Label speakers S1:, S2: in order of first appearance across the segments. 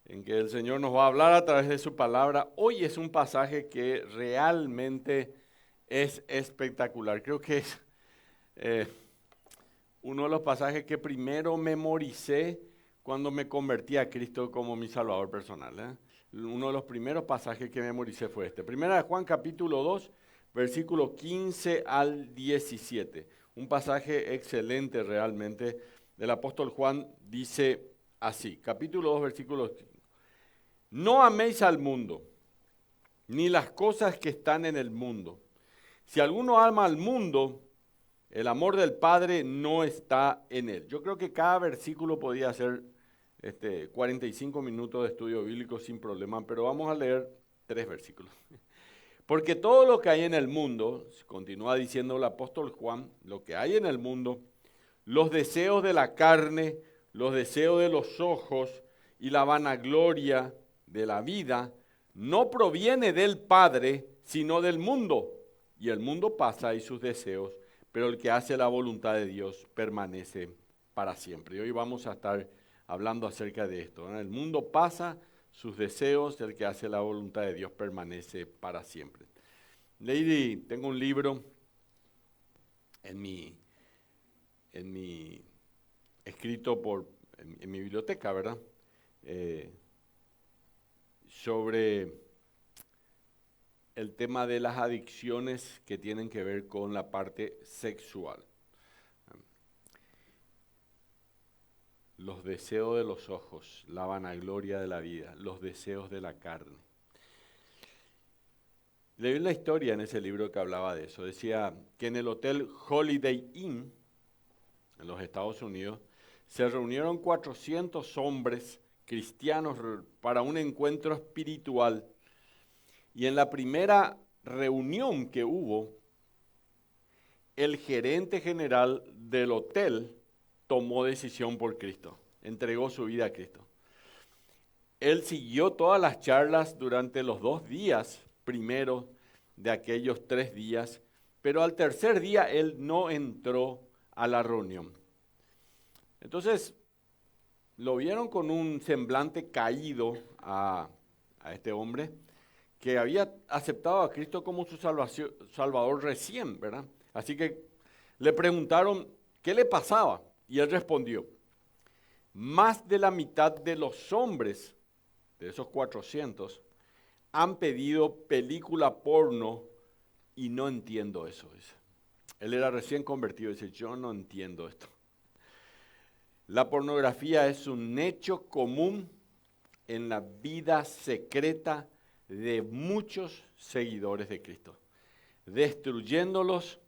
S1: en que el Señor nos va a hablar a través de su palabra. Hoy es un pasaje que realmente es espectacular. Creo que es eh, uno de los pasajes que primero memoricé cuando me convertí a Cristo como mi Salvador personal. Uno de los primeros pasajes que memoricé fue este. Primera de Juan capítulo 2, versículo 15 al 17. Un pasaje excelente realmente. El apóstol Juan dice así, capítulo 2, versículo 15. No améis al mundo, ni las cosas que están en el mundo. Si alguno ama al mundo, el amor del Padre no está en él. Yo creo que cada versículo podía ser 45 minutos de estudio bíblico sin problema, pero vamos a leer 3 versículos. Porque todo lo que hay en el mundo, continúa diciendo el apóstol Juan, lo que hay en el mundo, los deseos de la carne, los deseos de los ojos y la vanagloria de la vida, no proviene del Padre, sino del mundo. Y el mundo pasa y sus deseos, pero el que hace la voluntad de Dios permanece para siempre. Y hoy vamos a estar hablando acerca de esto, ¿no? El mundo pasa, sus deseos, el que hace la voluntad de Dios permanece para siempre. Tengo un libro en mi escrito en mi biblioteca, ¿verdad? Sobre el tema de las adicciones que tienen que ver con la parte sexual. Los deseos de los ojos, la vanagloria de la vida, los deseos de la carne. Leí una historia en ese libro que hablaba de eso. Decía que en el hotel Holiday Inn, en los Estados Unidos, se reunieron 400 hombres cristianos para un encuentro espiritual. Y en la primera reunión que hubo, el gerente general del hotel tomó decisión por Cristo, entregó su vida a Cristo. Él siguió todas las charlas durante los 2 días primeros de aquellos 3 días, pero al tercer día él no entró a la reunión. Entonces, lo vieron con un semblante caído a este hombre que había aceptado a Cristo como su Salvador recién, ¿verdad? Así que le preguntaron qué le pasaba y él respondió, más de la mitad de los hombres, de esos 400, han pedido película porno y no entiendo eso. Dice. Él era recién convertido y dice, yo no entiendo esto. La pornografía es un hecho común en la vida secreta de muchos seguidores de Cristo, destruyéndolos,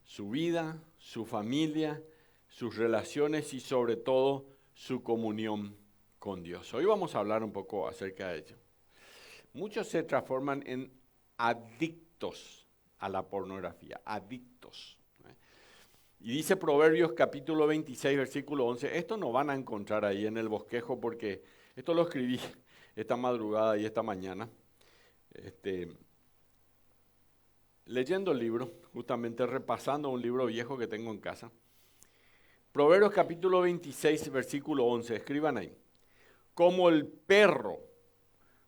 S1: su vida, su familia, sus relaciones y sobre todo su comunión con Dios. Hoy vamos a hablar un poco acerca de ello. Muchos se transforman en adictos a la pornografía, adictos. Y dice Proverbios capítulo 26, versículo 11, esto no van a encontrar ahí en el bosquejo porque esto lo escribí esta madrugada y esta mañana, leyendo el libro, justamente repasando un libro viejo que tengo en casa. Proverbios capítulo 26, versículo 11, escriban ahí. Como el perro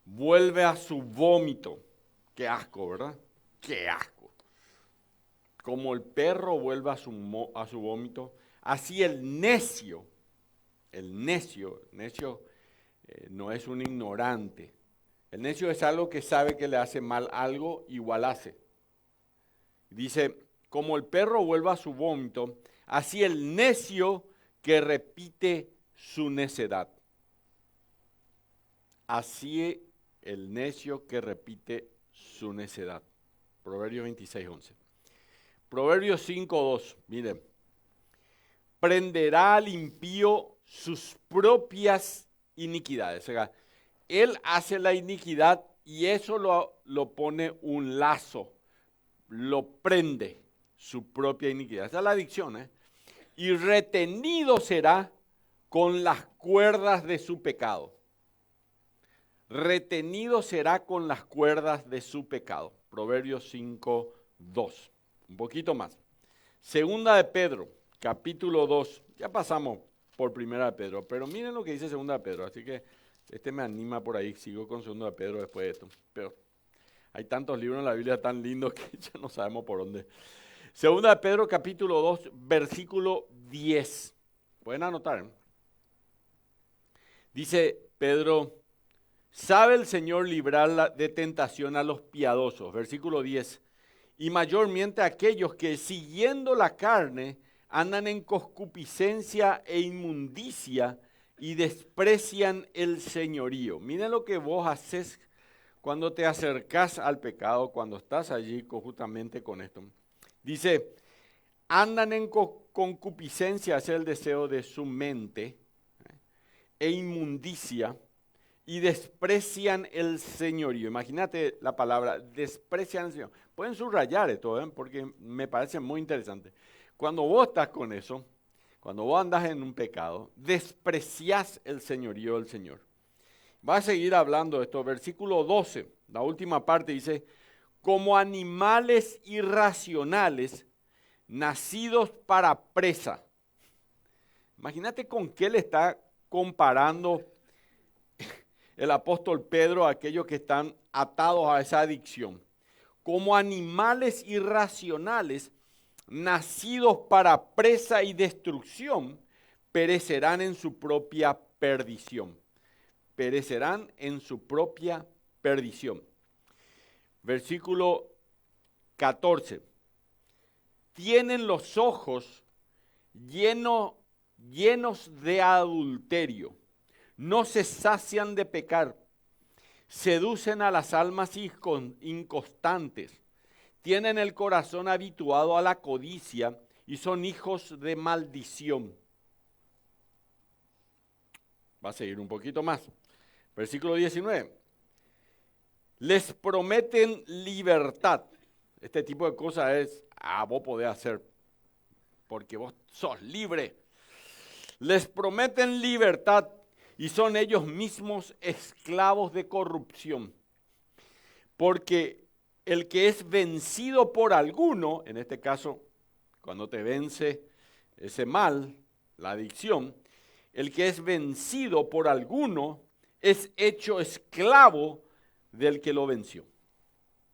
S1: vuelve a su vómito, qué asco, ¿verdad? Qué asco. Como el perro vuelve a su vómito, así el necio no es un ignorante. El necio es algo que sabe que le hace mal algo, igual hace. Dice, como el perro vuelve a su vómito, así el necio que repite su necedad. Así el necio que repite su necedad. Proverbios 26, 11. Proverbios 5, 2. Miren. Prenderá al impío sus propias iniquidades. O sea, él hace la iniquidad y eso lo pone un lazo. Lo prende su propia iniquidad. Esa es la adicción, Y retenido será con las cuerdas de su pecado. Retenido será con las cuerdas de su pecado. Proverbios 5, 2. Un poquito más. Segunda de Pedro, capítulo 2. Ya pasamos por primera de Pedro, pero miren lo que dice segunda de Pedro. Así que Este me anima por ahí, sigo con 2 de Pedro después de esto. Pero hay tantos libros en la Biblia tan lindos que ya no sabemos por dónde. 2 de Pedro capítulo 2, versículo 10. Pueden anotar. Dice Pedro, sabe el Señor librar de tentación a los piadosos. Versículo 10. Y mayormente a aquellos que siguiendo la carne andan en concupiscencia e inmundicia y desprecian el señorío. Miren lo que vos haces cuando te acercás al pecado, cuando estás allí justamente con esto. Dice, andan en concupiscencia, es el deseo de su mente, e inmundicia, y desprecian el señorío. Imagínate la palabra, desprecian el señorío. Pueden subrayar esto, porque me parece muy interesante. Cuando vos estás con eso, cuando vos andás en un pecado, despreciás el señorío del Señor. Va a seguir hablando de esto. Versículo 12, la última parte dice, como animales irracionales, nacidos para presa. Imagínate con qué le está comparando el apóstol Pedro a aquellos que están atados a esa adicción. Como animales irracionales, nacidos para presa y destrucción, perecerán en su propia perdición. Perecerán en su propia perdición. Versículo 14. Tienen los ojos llenos de adulterio. No se sacian de pecar, seducen a las almas inconstantes, tienen el corazón habituado a la codicia y son hijos de maldición. Va a seguir un poquito más. Versículo 19. Les prometen libertad. Este tipo de cosas es, vos podés hacer, porque vos sos libre. Les prometen libertad y son ellos mismos esclavos de corrupción. Porque el que es vencido por alguno, en este caso, cuando te vence ese mal, la adicción, el que es vencido por alguno es hecho esclavo del que lo venció.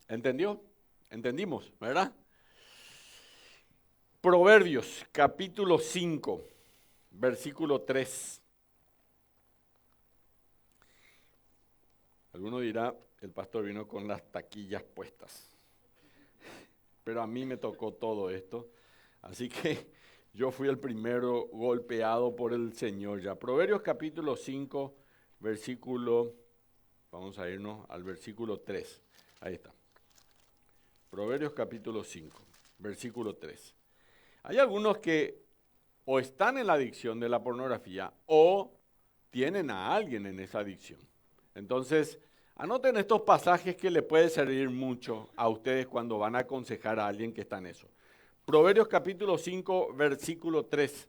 S1: ¿Entendió? Entendimos, ¿verdad? Proverbios, capítulo 5, versículo 3. Alguno dirá, el pastor vino con las taquillas puestas. Pero a mí me tocó todo esto. Así que yo fui el primero golpeado por el Señor ya. Proverbios capítulo 5, versículo, vamos a irnos al versículo 3. Ahí está. Proverbios capítulo 5, versículo 3. Hay algunos que o están en la adicción de la pornografía o tienen a alguien en esa adicción. Entonces, anoten estos pasajes que les puede servir mucho a ustedes cuando van a aconsejar a alguien que está en eso. Proverbios capítulo 5, versículo 3.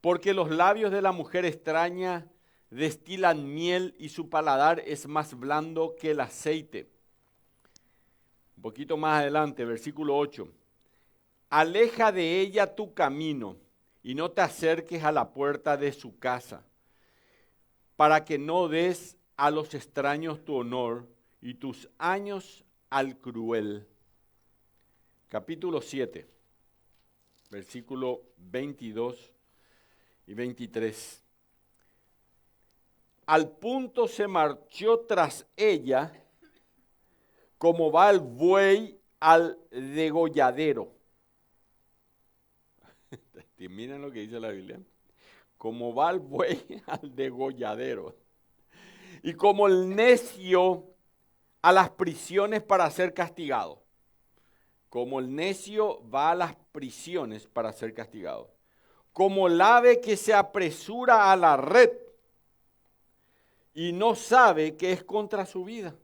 S1: Porque los labios de la mujer extraña destilan miel y su paladar es más blando que el aceite. Un poquito más adelante, versículo 8. Aleja de ella tu camino y no te acerques a la puerta de su casa, para que no des a los extraños tu honor y tus años al cruel. Capítulo 7, versículo 22 y 23. Al punto se marchó tras ella como va el buey al degolladero. Miren lo que dice la Biblia. Como va el buey al degolladero. Y como el necio a las prisiones para ser castigado. Como el necio va a las prisiones para ser castigado. Como el ave que se apresura a la red y no sabe que es contra su vida,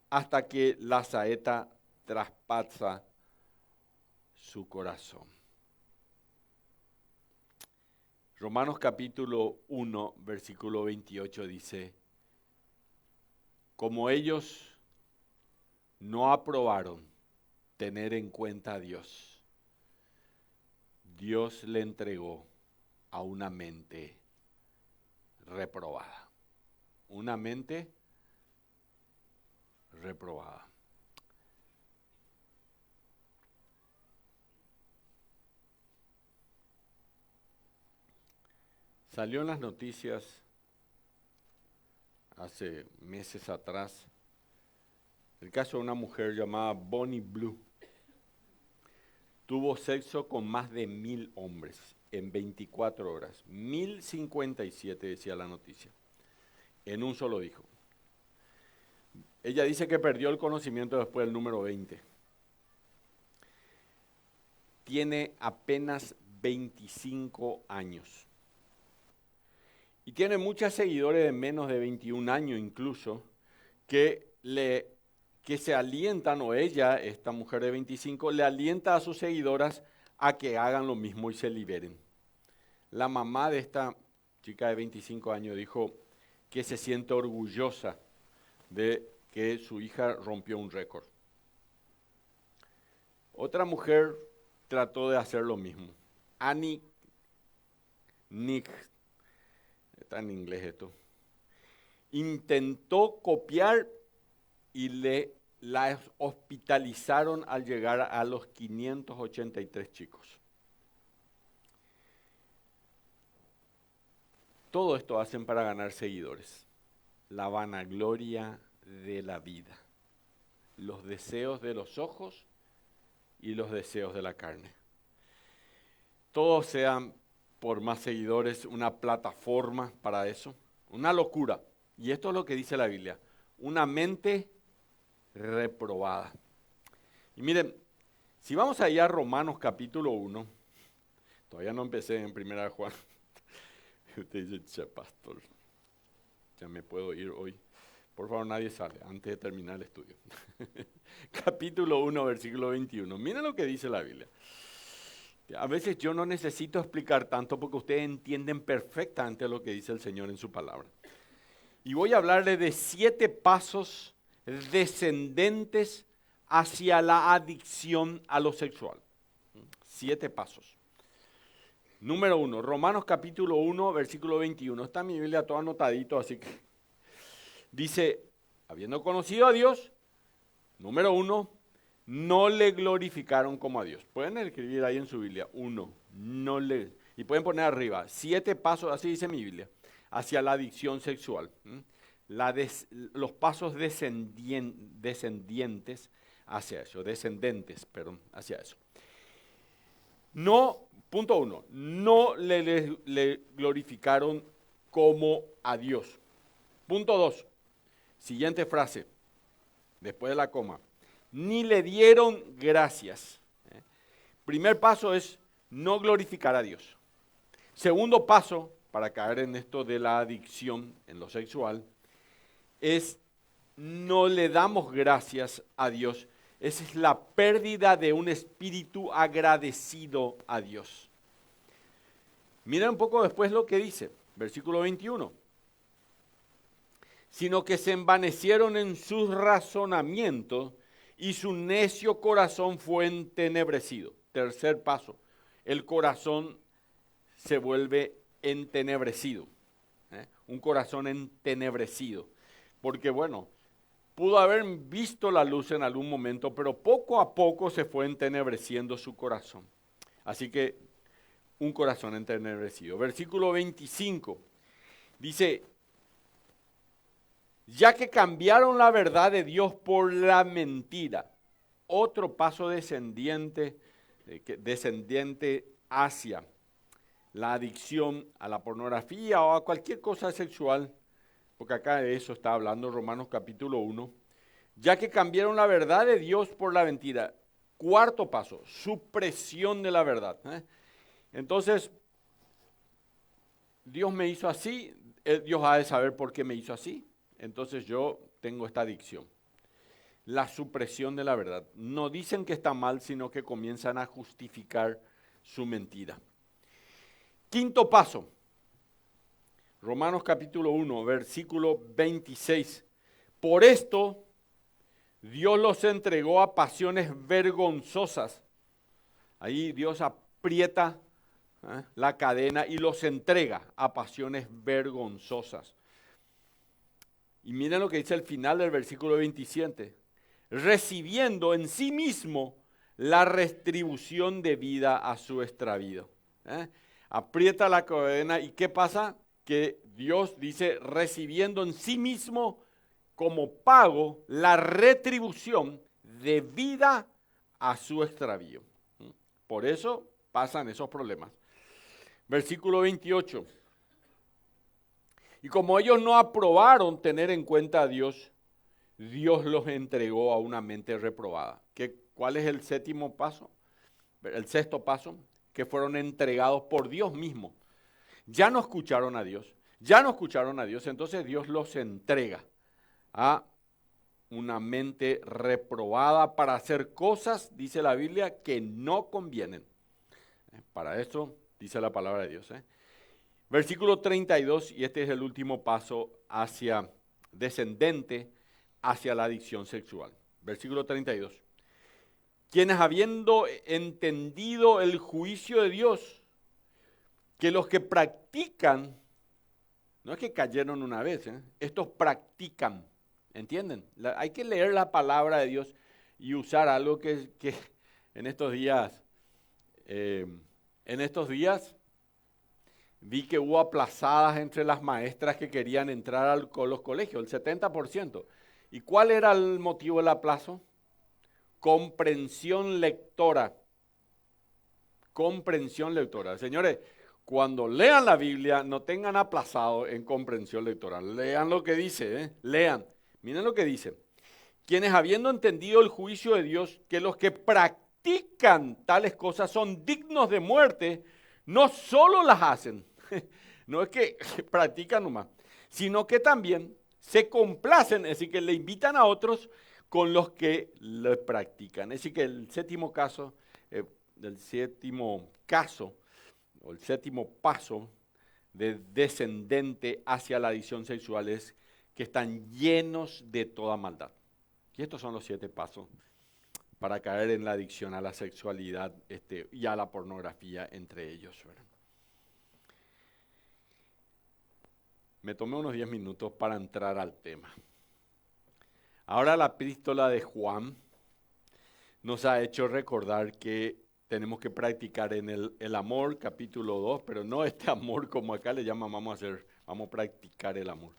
S1: hasta que la saeta traspasa su corazón. Romanos capítulo 1, versículo 28 dice, como ellos no aprobaron tener en cuenta a Dios, Dios le entregó a una mente reprobada. una mente reprobada. Salió en las noticias hace meses atrás el caso de una mujer llamada Bonnie Blue. Tuvo sexo con más de 1000 hombres en 24 horas. 1057 decía la noticia. En un solo hijo. Ella dice que perdió el conocimiento después del número 20. Tiene apenas 25 años. Y tiene muchos seguidores de menos de 21 años incluso, que se alientan, o ella, esta mujer de 25, le alienta a sus seguidoras a que hagan lo mismo y se liberen. La mamá de esta chica de 25 años dijo que se siente orgullosa de que su hija rompió un récord. Otra mujer trató de hacer lo mismo. Annie Nick, está en inglés esto, intentó copiar y la hospitalizaron al llegar a los 583 chicos. Todo esto hacen para ganar seguidores. La vanagloria de la vida, los deseos de los ojos y los deseos de la carne. Todos sean por más seguidores, una plataforma para eso, una locura. Y esto es lo que dice la Biblia, una mente reprobada. Y miren, si vamos allá a Romanos capítulo 1, todavía no empecé en primera de Juan, y usted dice, che, pastor, ya me puedo ir hoy. Por favor, nadie sale antes de terminar el estudio. Capítulo 1, versículo 21. Miren lo que dice la Biblia. A veces yo no necesito explicar tanto porque ustedes entienden perfectamente lo que dice el Señor en su palabra. Y voy a hablarles de 7 pasos descendentes hacia la adicción a lo sexual. 7 pasos. Número 1, Romanos capítulo 1, versículo 21. Está en mi Biblia todo anotadito, así que dice, habiendo conocido a Dios, número 1, no le glorificaron como a Dios. Pueden escribir ahí en su Biblia, 1, no le, y pueden poner arriba, 7 pasos, así dice mi Biblia, hacia la adicción sexual. Los pasos descendientes hacia eso, hacia eso. No, punto 1, no le glorificaron como a Dios. Punto 2, siguiente frase, después de la coma. Ni le dieron gracias. Primer paso es no glorificar a Dios. Segundo paso, para caer en esto de la adicción en lo sexual, es no le damos gracias a Dios. Esa es la pérdida de un espíritu agradecido a Dios. Mira un poco después lo que dice, versículo 21. Sino que se envanecieron en sus razonamientos y su necio corazón fue entenebrecido. Tercer paso, el corazón se vuelve entenebrecido. Un corazón entenebrecido. Porque bueno, pudo haber visto la luz en algún momento, pero poco a poco se fue entenebreciendo su corazón. Así que un corazón entenebrecido. Versículo 25 dice, ya que cambiaron la verdad de Dios por la mentira. Otro paso descendiente hacia la adicción a la pornografía o a cualquier cosa sexual, porque acá de eso está hablando Romanos capítulo 1. Ya que cambiaron la verdad de Dios por la mentira. Cuarto paso, supresión de la verdad. Entonces, Dios me hizo así, Dios ha de saber por qué me hizo así. Entonces yo tengo esta adicción. La supresión de la verdad. No dicen que está mal, sino que comienzan a justificar su mentira. Quinto paso. Romanos capítulo 1, versículo 26. Por esto, Dios los entregó a pasiones vergonzosas. Ahí Dios aprieta la cadena y los entrega a pasiones vergonzosas. Y miren lo que dice al final del versículo 27. Recibiendo en sí mismo la retribución debida a su extravío. Aprieta la cadena y ¿qué pasa? Que Dios dice recibiendo en sí mismo como pago la retribución debida a su extravío. Por eso pasan esos problemas. Versículo 28. Y como ellos no aprobaron tener en cuenta a Dios, Dios los entregó a una mente reprobada. ¿Cuál es el séptimo paso? El sexto paso, que fueron entregados por Dios mismo. Ya no escucharon a Dios, entonces Dios los entrega a una mente reprobada para hacer cosas, dice la Biblia, que no convienen. Para eso dice la palabra de Dios. Versículo 32, y este es el último paso descendente hacia la adicción sexual. Versículo 32. Quienes habiendo entendido el juicio de Dios, que los que practican, no es que cayeron una vez, estos practican, ¿entienden? Hay que leer la palabra de Dios y usar algo que en estos días vi que hubo aplazadas entre las maestras que querían entrar a los colegios, el 70%. ¿Y cuál era el motivo del aplazo? Comprensión lectora. Comprensión lectora. Señores, cuando lean la Biblia, no tengan aplazado en comprensión lectora. Lean lo que dice, lean. Miren lo que dice. Quienes habiendo entendido el juicio de Dios, que los que practican tales cosas son dignos de muerte, no solo las hacen, no es que practican nomás, sino que también se complacen, es decir, que le invitan a otros con los que lo practican. Es decir, que el séptimo paso, o el séptimo paso de descendente hacia la adicción sexual es que están llenos de toda maldad. Y estos son los 7 pasos para caer en la adicción a la sexualidad y a la pornografía entre ellos. ¿Verdad? Me tomé unos 10 minutos para entrar al tema. Ahora la epístola de Juan nos ha hecho recordar que tenemos que practicar en el amor, capítulo 2, pero no este amor como acá le llaman, vamos a practicar el amor.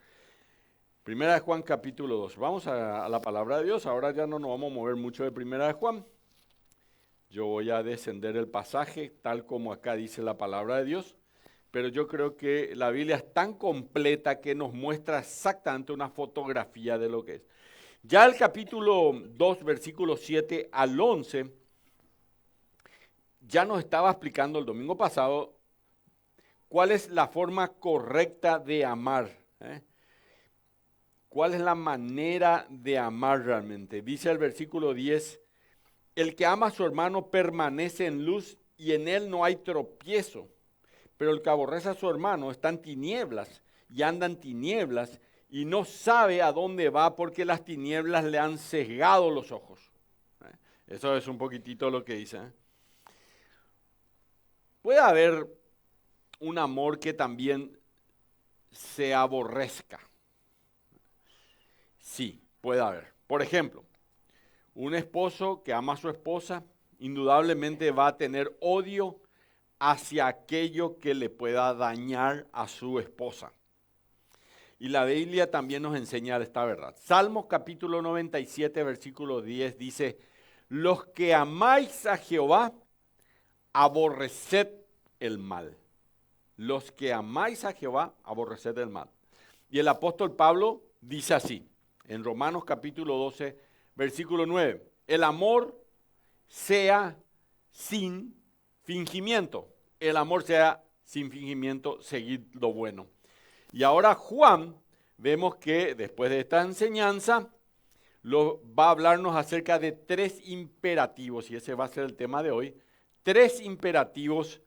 S1: Primera de Juan, capítulo 2. Vamos a la palabra de Dios. Ahora ya no nos vamos a mover mucho de Primera de Juan. Yo voy a descender el pasaje tal como acá dice la palabra de Dios. Pero yo creo que la Biblia es tan completa que nos muestra exactamente una fotografía de lo que es. Ya el capítulo 2, versículos 7 al 11, ya nos estaba explicando el domingo pasado cuál es la forma correcta de amar. ¿Cuál es la manera de amar realmente? Dice el versículo 10, el que ama a su hermano permanece en luz y en él no hay tropiezo. Pero el que aborrece a su hermano está en tinieblas y anda en tinieblas y no sabe a dónde va porque las tinieblas le han cegado los ojos. Eso es un poquitito lo que dice. Puede haber un amor que también se aborrezca. Sí, puede haber. Por ejemplo, un esposo que ama a su esposa indudablemente va a tener odio hacia aquello que le pueda dañar a su esposa. Y la Biblia también nos enseña esta verdad. Salmos capítulo 97, versículo 10 dice, los que amáis a Jehová, aborreced el mal. Los que amáis a Jehová, aborreced el mal. Y el apóstol Pablo dice así, en Romanos capítulo 12, versículo 9, el amor sea sin fingimiento. El amor sea sin fingimiento, seguid lo bueno. Y ahora Juan, vemos que después de esta enseñanza, va a hablarnos acerca de 3 imperativos, y ese va a ser el tema de hoy, 3 imperativos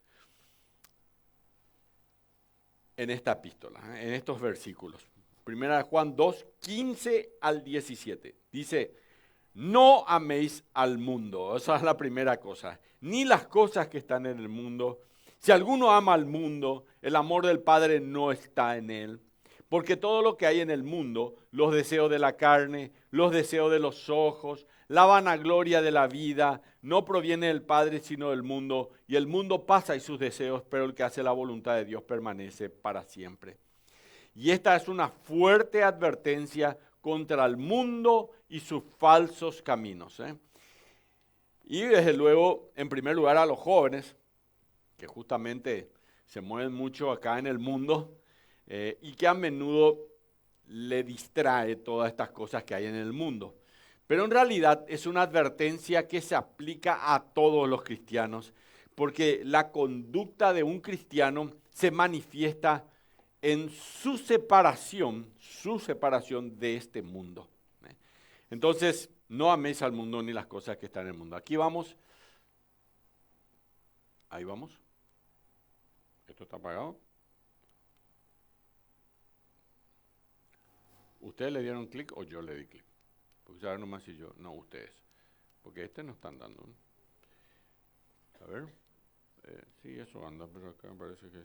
S1: en esta epístola, en estos versículos. Primera de Juan 2, 15 al 17. Dice, no améis al mundo, esa es la primera cosa, ni las cosas que están en el mundo. Si alguno ama al mundo, el amor del Padre no está en él. Porque todo lo que hay en el mundo, los deseos de la carne, los deseos de los ojos, la vanagloria de la vida, no proviene del Padre sino del mundo, y el mundo pasa y sus deseos, pero el que hace la voluntad de Dios permanece para siempre. Y esta es una fuerte advertencia contra el mundo y sus falsos caminos. Y desde luego, en primer lugar, a los jóvenes, que justamente se mueven mucho acá en el mundo, y que a menudo le distrae todas estas cosas que hay en el mundo. Pero en realidad es una advertencia que se aplica a todos los cristianos, porque la conducta de un cristiano se manifiesta en su separación de este mundo. Entonces, no améis al mundo ni las cosas que están en el mundo. Aquí vamos. Ahí vamos. ¿Esto está apagado? ¿Ustedes le dieron clic o yo le di clic? Porque saber nomás si yo, no, ustedes. Porque no están dando. A ver. Sí, eso anda, pero acá me parece que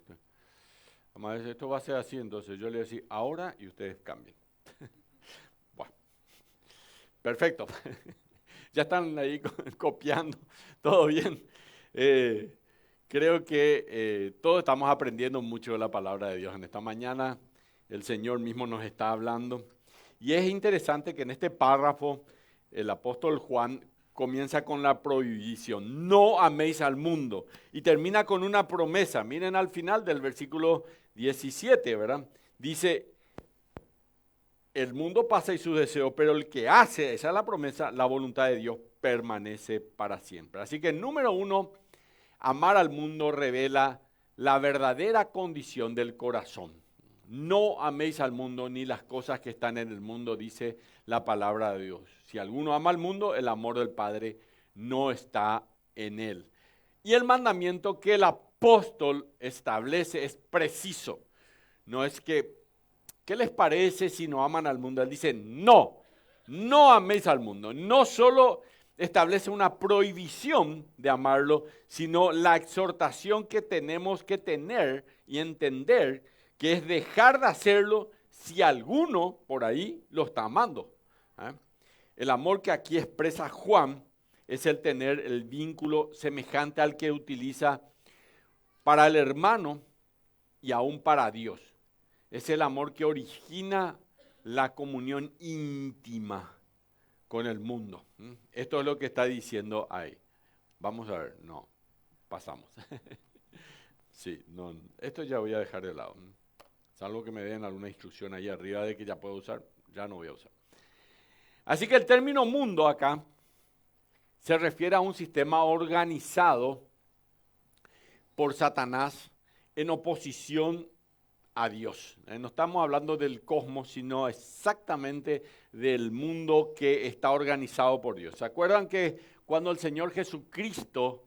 S1: Además, esto va a ser así, entonces yo le voy a decir ahora y ustedes cambien. Bueno, perfecto. Ya están ahí copiando, todo bien. Creo que todos estamos aprendiendo mucho de la palabra de Dios en esta mañana. El Señor mismo nos está hablando. Y es interesante que en este párrafo el apóstol Juan comienza con la prohibición, no améis al mundo, y termina con una promesa. Miren al final del versículo 17, ¿verdad? Dice, el mundo pasa y sus deseos, pero el que hace, esa es la promesa, la voluntad de Dios permanece para siempre. Así que número 1, amar al mundo revela la verdadera condición del corazón. No améis al mundo ni las cosas que están en el mundo, dice la palabra de Dios. Si alguno ama al mundo, el amor del Padre no está en él. Y el mandamiento que el apóstol establece es preciso. No es que, ¿qué les parece si no aman al mundo? Él dice, no améis al mundo. No solo establece una prohibición de amarlo, sino la exhortación que tenemos que tener y entender que es dejar de hacerlo si alguno por ahí lo está amando. El amor que aquí expresa Juan es el tener el vínculo semejante al que utiliza para el hermano y aún para Dios. Es el amor que origina la comunión íntima con el mundo. Esto es lo que está diciendo ahí. Vamos a ver, no, pasamos. Sí, no, esto ya voy a dejar de lado. Salvo que me den alguna instrucción ahí arriba de que ya puedo usar, ya no voy a usar. Así que el término mundo acá se refiere a un sistema organizado por Satanás en oposición a Dios. No estamos hablando del cosmos, sino exactamente del mundo que está organizado por Dios. ¿Se acuerdan que cuando el Señor Jesucristo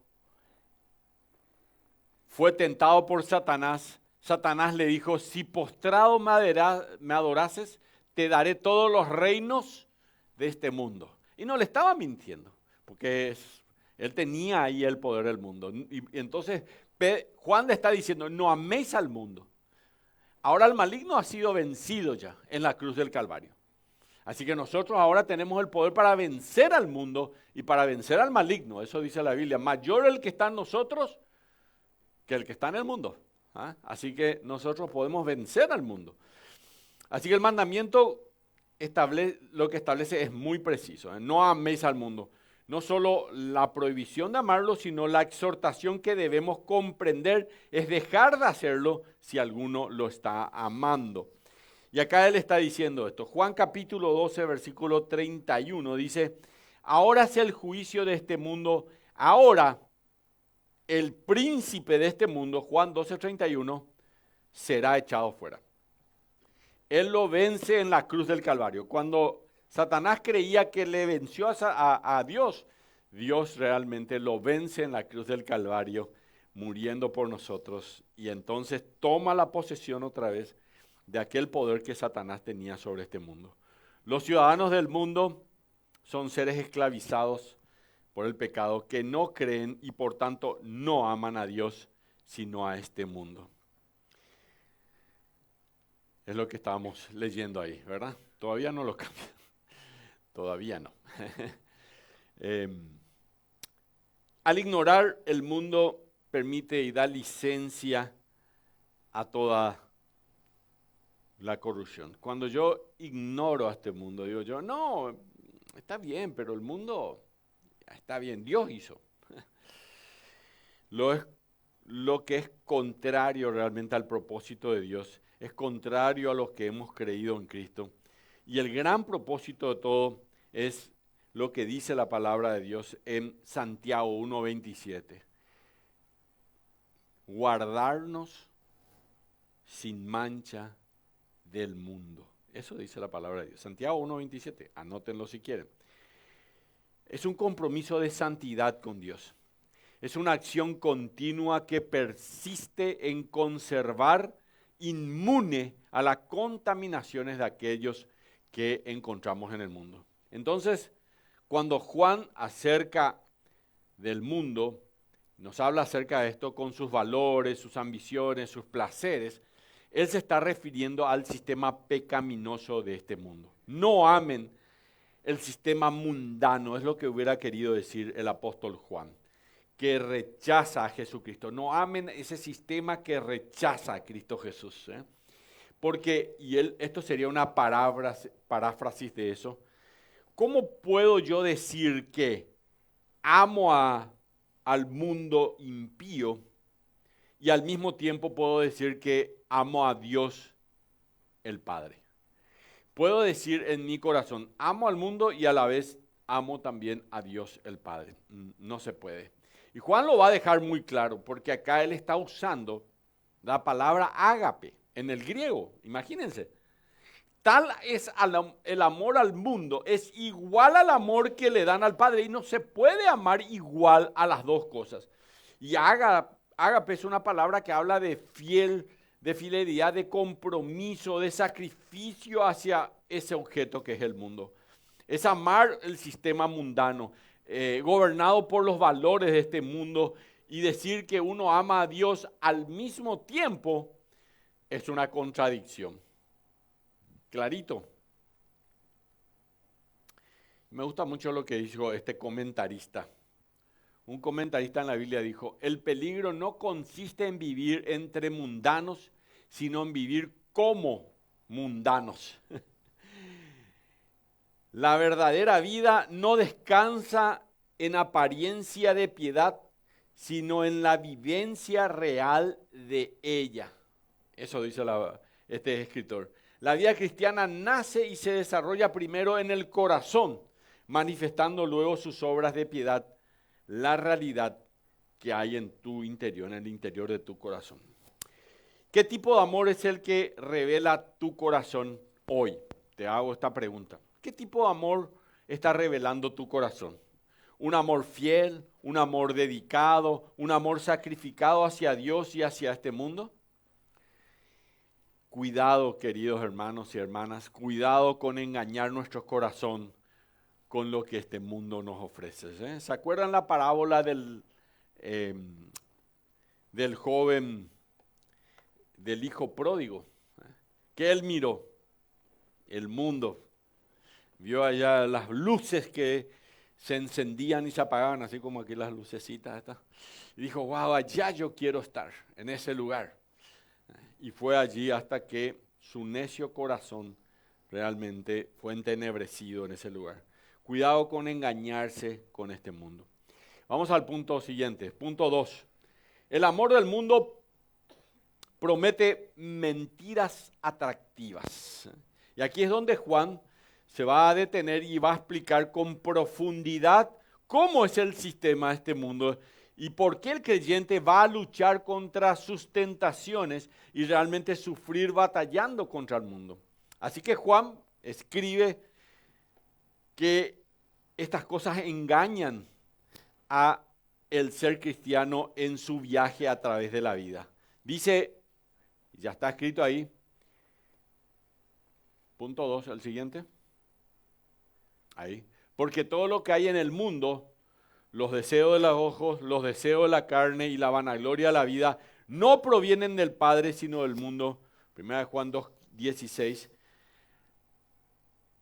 S1: fue tentado por Satanás, Satanás le dijo, si postrado me adorases, te daré todos los reinos de este mundo? Y no le estaba mintiendo, porque él tenía ahí el poder del mundo. Y entonces Juan le está diciendo, no améis al mundo. Ahora el maligno ha sido vencido ya en la cruz del Calvario. Así que nosotros ahora tenemos el poder para vencer al mundo y para vencer al maligno. Eso dice la Biblia. Mayor el que está en nosotros que el que está en el mundo. Así que nosotros podemos vencer al mundo. Así que el mandamiento lo que establece es muy preciso. No améis al mundo. No solo la prohibición de amarlo, sino la exhortación que debemos comprender es dejar de hacerlo si alguno lo está amando. Y acá él está diciendo esto. Juan capítulo 12, versículo 31 dice, ahora es el juicio de este mundo, ahora el príncipe de este mundo, Juan 12, 31, será echado fuera. Él lo vence en la cruz del Calvario. Cuando Satanás creía que le venció a Dios, Dios realmente lo vence en la cruz del Calvario, muriendo por nosotros, y entonces toma la posesión otra vez de aquel poder que Satanás tenía sobre este mundo. Los ciudadanos del mundo son seres esclavizados por el pecado, que no creen y por tanto no aman a Dios, sino a este mundo. Es lo que estábamos leyendo ahí, ¿verdad? Todavía no lo cambian. Todavía no. Al ignorar el mundo permite y da licencia a toda la corrupción. Cuando yo ignoro a este mundo, digo yo, no, está bien, pero el mundo está bien, Dios hizo. Lo que es contrario realmente al propósito de Dios, es contrario a los que hemos creído en Cristo. Y el gran propósito de todo es lo que dice la palabra de Dios en Santiago 1:27. Guardarnos sin mancha del mundo. Eso dice la palabra de Dios. Santiago 1:27, anótenlo si quieren. Es un compromiso de santidad con Dios. Es una acción continua que persiste en conservar inmune a las contaminaciones de aquellos que encontramos en el mundo. Entonces, cuando Juan acerca del mundo, nos habla acerca de esto con sus valores, sus ambiciones, sus placeres, él se está refiriendo al sistema pecaminoso de este mundo. No amen el sistema mundano, es lo que hubiera querido decir el apóstol Juan, que rechaza a Jesucristo. No amen ese sistema que rechaza a Cristo Jesús. Porque, esto sería una paráfrasis de eso, ¿cómo puedo yo decir que amo al mundo impío y al mismo tiempo puedo decir que amo a Dios el Padre? Puedo decir en mi corazón, amo al mundo y a la vez amo también a Dios el Padre. No se puede. Y Juan lo va a dejar muy claro, porque acá él está usando la palabra ágape en el griego. Imagínense. Tal es el amor al mundo, es igual al amor que le dan al Padre, y no se puede amar igual a las dos cosas. Y ágape es una palabra que habla de fidelidad, de compromiso, de sacrificio hacia ese objeto que es el mundo. Es amar el sistema mundano, gobernado por los valores de este mundo, y decir que uno ama a Dios al mismo tiempo es una contradicción. Clarito. Me gusta mucho lo que dijo este comentarista. Un comentarista en la Biblia dijo, el peligro no consiste en vivir entre mundanos, sino en vivir como mundanos. La verdadera vida no descansa en apariencia de piedad, sino en la vivencia real de ella. Eso dice este escritor. La vida cristiana nace y se desarrolla primero en el corazón, manifestando luego sus obras de piedad, la realidad que hay en tu interior, en el interior de tu corazón. ¿Qué tipo de amor es el que revela tu corazón hoy? Te hago esta pregunta. ¿Qué tipo de amor está revelando tu corazón? ¿Un amor fiel, un amor dedicado, un amor sacrificado hacia Dios y hacia este mundo? Cuidado, queridos hermanos y hermanas, cuidado con engañar nuestro corazón con lo que este mundo nos ofrece. ¿Se acuerdan la parábola del joven, del hijo pródigo? Que él miró el mundo, vio allá las luces que se encendían y se apagaban, así como aquí las lucecitas estas, y dijo, wow, allá yo quiero estar, en ese lugar. Y fue allí hasta que su necio corazón realmente fue entenebrecido en ese lugar. Cuidado con engañarse con este mundo. Vamos al punto siguiente, punto 2. El amor del mundo promete mentiras atractivas. Y aquí es donde Juan se va a detener y va a explicar con profundidad cómo es el sistema de este mundo y por qué el creyente va a luchar contra sus tentaciones y realmente sufrir batallando contra el mundo. Así que Juan escribe que estas cosas engañan a el ser cristiano en su viaje a través de la vida. Dice, ya está escrito ahí, punto 2, el siguiente. Ahí. Porque todo lo que hay en el mundo, los deseos de los ojos, los deseos de la carne y la vanagloria de la vida, no provienen del Padre, sino del mundo. 1 Juan 16.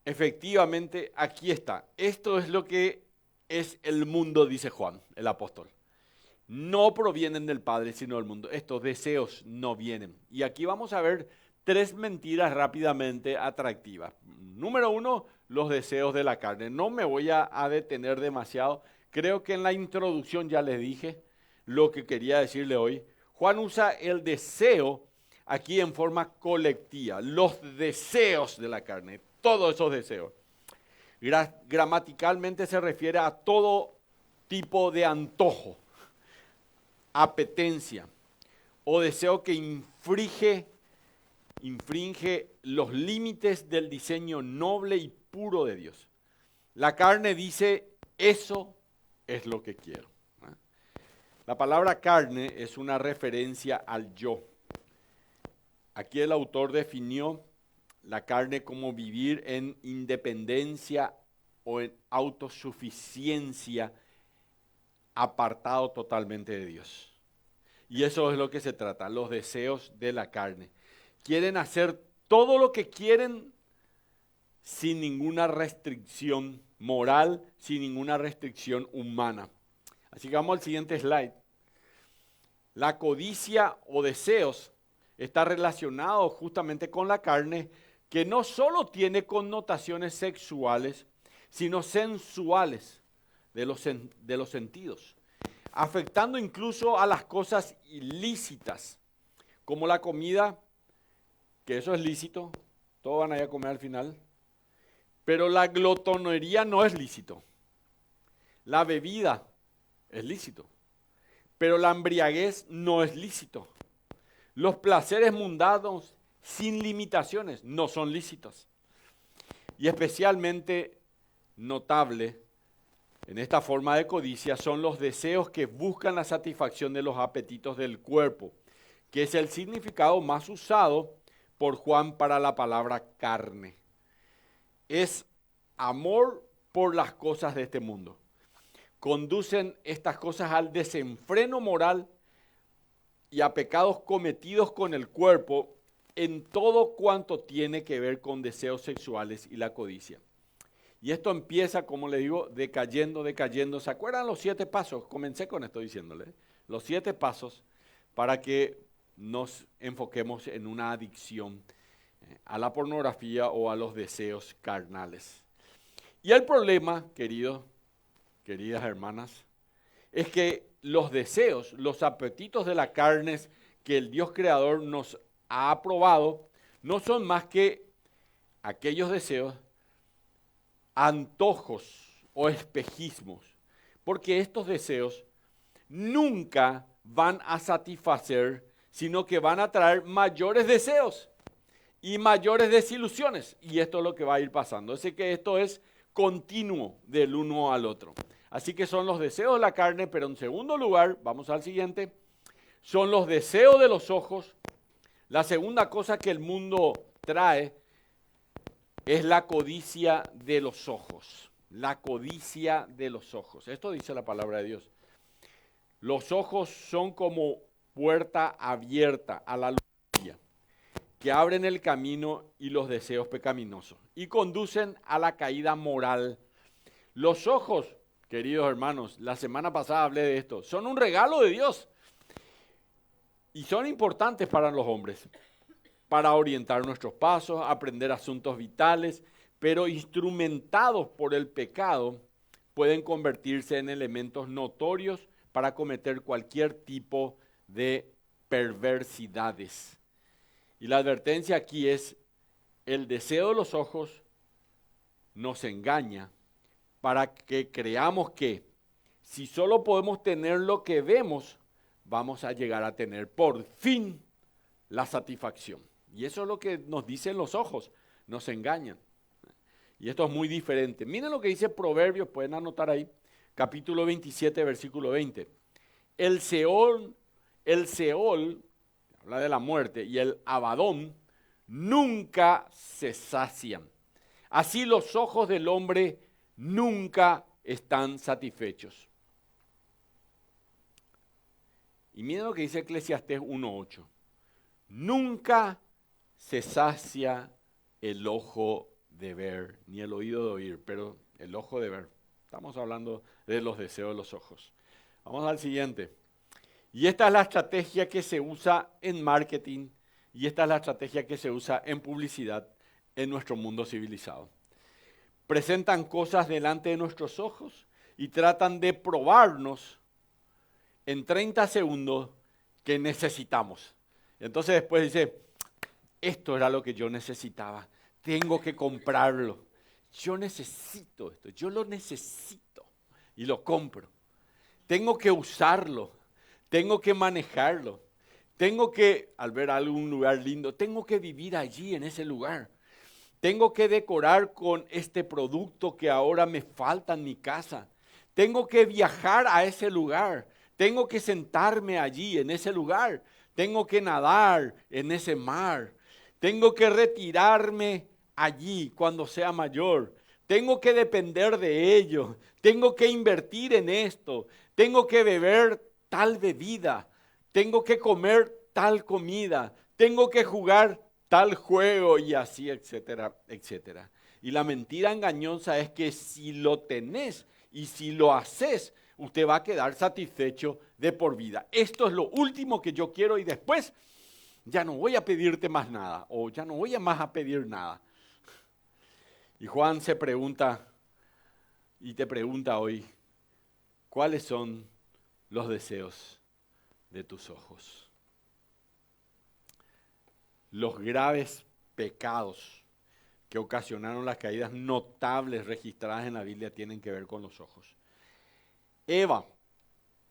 S1: Efectivamente, aquí está. Esto es lo que es el mundo, dice Juan, el apóstol. No provienen del Padre, sino del mundo. Estos deseos no vienen. Y aquí vamos a ver 3 mentiras rápidamente atractivas. Número 1, los deseos de la carne. No me voy a detener demasiado. Creo que en la introducción ya les dije lo que quería decirle hoy. Juan usa el deseo aquí en forma colectiva. Los deseos de la carne. Todos esos deseos. Gramaticalmente se refiere a todo tipo de antojo, apetencia o deseo que infringe los límites del diseño noble y puro de Dios. La carne dice, eso es lo que quiero. La palabra carne es una referencia al yo. Aquí el autor definió la carne como vivir en independencia o en autosuficiencia, apartado totalmente de Dios. Y eso es lo que se trata, los deseos de la carne. Quieren hacer todo lo que quieren sin ninguna restricción moral, sin ninguna restricción humana. Así que vamos al siguiente slide. La codicia o deseos está relacionado justamente con la carne, que no solo tiene connotaciones sexuales, sino sensuales de los sentidos, afectando incluso a las cosas ilícitas, como la comida, que eso es lícito, todos van a ir a comer al final, pero la glotonería no es lícito. La bebida es lícito, pero la embriaguez no es lícito. Los placeres mundanos sin limitaciones no son lícitos. Y especialmente notable en esta forma de codicia son los deseos que buscan la satisfacción de los apetitos del cuerpo, que es el significado más usado por Juan para la palabra carne. Es amor por las cosas de este mundo. Conducen estas cosas al desenfreno moral y a pecados cometidos con el cuerpo en todo cuanto tiene que ver con deseos sexuales y la codicia. Y esto empieza, como le digo, decayendo. ¿Se acuerdan los 7 pasos? Comencé con esto diciéndole. Los 7 pasos para que nos enfoquemos en una adicción a la pornografía o a los deseos carnales. Y el problema, queridas hermanas, es que los deseos, los apetitos de la carne que el Dios creador nos ha aprobado, no son más que aquellos deseos, antojos o espejismos, porque estos deseos nunca van a satisfacer, sino que van a traer mayores deseos y mayores desilusiones, y esto es lo que va a ir pasando. Así que esto es continuo del uno al otro. Así que son los deseos de la carne, pero en segundo lugar, vamos al siguiente, son los deseos de los ojos. La segunda cosa que el mundo trae es la codicia de los ojos. La codicia de los ojos. Esto dice la palabra de Dios. Los ojos son como puerta abierta a la lujuria, que abren el camino y los deseos pecaminosos y conducen a la caída moral. Los ojos, queridos hermanos, la semana pasada hablé de esto, son un regalo de Dios y son importantes para los hombres, para orientar nuestros pasos, aprender asuntos vitales, pero instrumentados por el pecado, pueden convertirse en elementos notorios para cometer cualquier tipo de perversidades. Y la advertencia aquí es, el deseo de los ojos nos engaña para que creamos que si solo podemos tener lo que vemos, vamos a llegar a tener por fin la satisfacción. Y eso es lo que nos dicen los ojos, nos engañan. Y esto es muy diferente. Miren lo que dice Proverbios, pueden anotar ahí, capítulo 27, versículo 20. El Seol, habla de la muerte, y el Abadón nunca se sacian. Así los ojos del hombre nunca están satisfechos. Y miren lo que dice Eclesiastés 1:8. Nunca se sacia el ojo de ver, ni el oído de oír, pero el ojo de ver. Estamos hablando de los deseos de los ojos. Vamos al siguiente. Y esta es la estrategia que se usa en marketing y esta es la estrategia que se usa en publicidad en nuestro mundo civilizado. Presentan cosas delante de nuestros ojos y tratan de probarnos en 30 segundos que necesitamos. Entonces después dice, esto era lo que yo necesitaba, tengo que comprarlo. Yo necesito esto, yo lo necesito y lo compro. Tengo que usarlo, tengo que manejarlo, tengo que, al ver algún lugar lindo, tengo que vivir allí en ese lugar. Tengo que decorar con este producto que ahora me falta en mi casa. Tengo que viajar a ese lugar. Tengo que sentarme allí en ese lugar. Tengo que nadar en ese mar. Tengo que retirarme allí cuando sea mayor. Tengo que depender de ello. Tengo que invertir en esto. Tengo que beber tal bebida. Tengo que comer tal comida. Tengo que jugar tal juego y así, etcétera, etcétera. Y la mentira engañosa es que si lo tenés y si lo haces, usted va a quedar satisfecho de por vida. Esto es lo último que yo quiero y después ya no voy a pedirte más nada o ya no voy a más a pedir nada. Y Juan se pregunta y te pregunta hoy, ¿cuáles son los deseos de tus ojos? Los graves pecados que ocasionaron las caídas notables registradas en la Biblia tienen que ver con los ojos. Eva